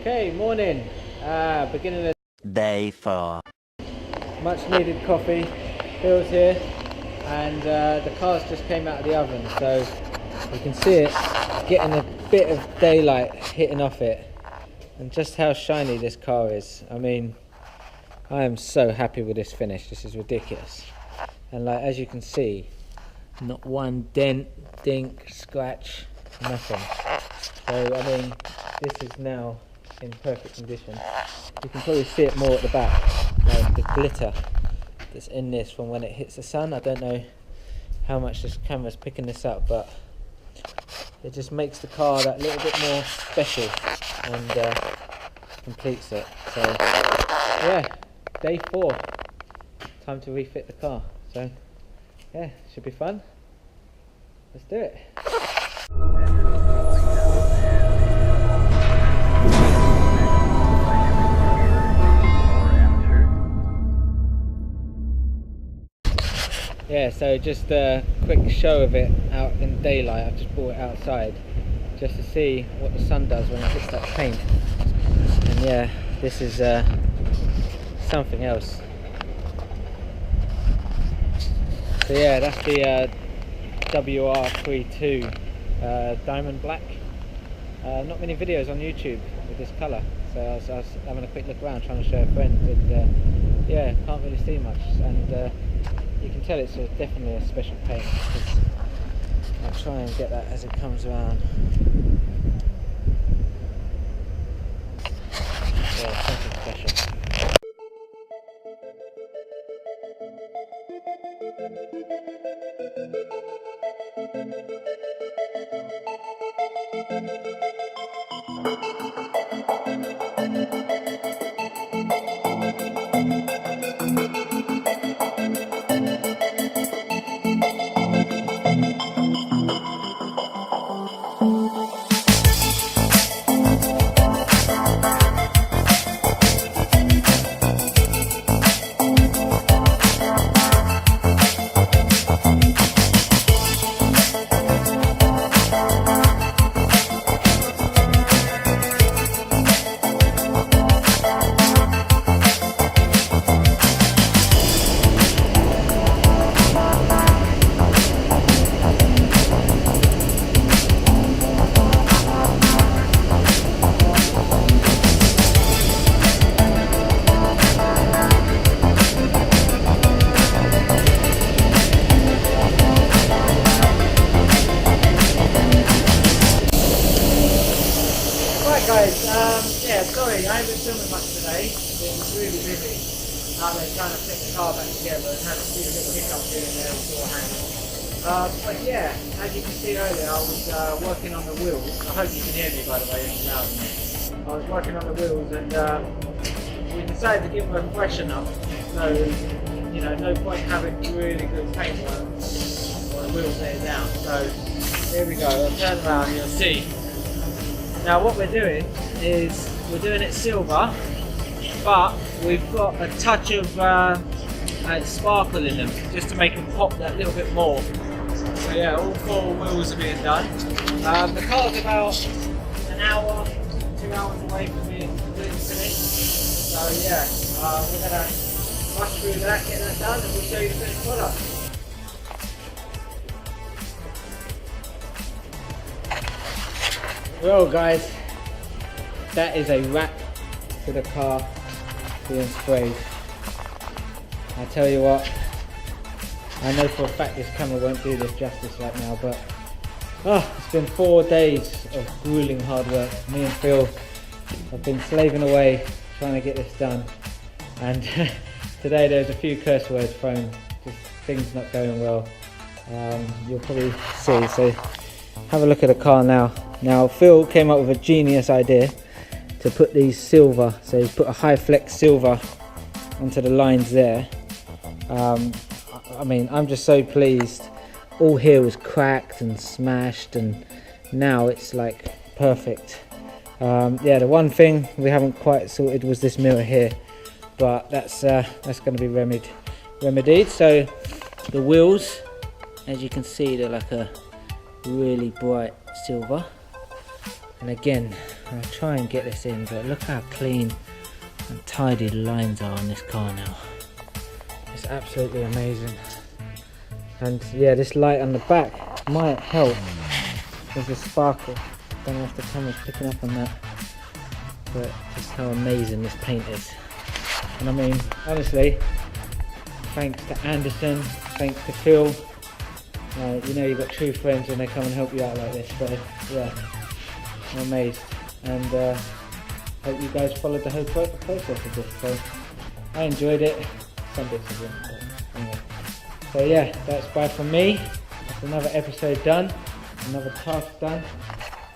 Okay, morning. Beginning of Day 4. much needed coffee. Phil's here, and the car's just came out of the oven, so you can see it getting a bit of daylight hitting off it, and just how shiny this car is. I mean, I am so happy with this finish. This is ridiculous, and like as you can see, not one dent, dink, scratch, nothing. So I mean, this is now in perfect condition. You can probably see it more at the back, like the glitter that's in this from when it hits the sun. I don't know how much this camera's picking this up, but it just makes the car that little bit more special and completes it. So yeah, day 4, time to refit the car. So yeah, should be fun. Let's do it. Yeah, so just a quick show of it out in daylight. I've just brought it outside just to see what the sun does when it hits that paint. And yeah, this is something else. So yeah, that's the WR32 Diamond Black. Not many videos on YouTube with this colour, so I was having a quick look around trying to show a friend, and yeah, can't really see much. And you can tell it's definitely a special paint, because I'll try and get that as it comes around. Yeah, something special. Guys, yeah, sorry, I haven't been filming much today. I've been really busy out there trying to fit the car back together and had a few little hiccups here and there beforehand. But yeah, as you can see earlier, I was working on the wheels. I hope you can hear me, by the way, it's loud. I was working on the wheels, and we decided to give them a freshen up. So, you know, no point having really good paintwork or the wheels laid down. So here we go, I'll turn around and you'll see. Now what we're doing is we're doing it silver, but we've got a touch of sparkle in them just to make them pop that little bit more. So yeah, all 4 wheels are being done. The car's about an hour, 2 hours away from being completely finished. So yeah, we're going to rush through that, get that done, and we'll show you the finished product. Well guys, that is a wrap to the car being sprayed. I tell you what, I know for a fact this camera won't do this justice right now, but it's been 4 days of grueling hard work. Me and Phil have been slaving away trying to get this done, and today there's a few curse words thrown, just things not going well. You'll probably see, so have a look at the car now. Now Phil came up with a genius idea to put these silver, so he's put a high flex silver onto the lines there. I mean, I'm just so pleased. All here was cracked and smashed, and now it's like perfect. Yeah, the one thing we haven't quite sorted was this mirror here, but that's going to be remedied. So the wheels, as you can see, they're like a really bright silver. And again, I'll try and get this in, but look how clean and tidy the lines are on this car now. It's absolutely amazing. And yeah, this light on the back might help with the sparkle. Don't know if the camera's picking up on that, but just how amazing this paint is. And I mean, honestly, thanks to Anderson, thanks to Phil. You know you've got true friends when they come and help you out like this. So yeah, I'm amazed, and hope you guys followed the whole process of this. So I enjoyed it. Some bits of it, but anyway. So yeah, that's bye from me. That's another episode done, another task done,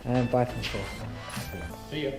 and bye from Phil. See ya.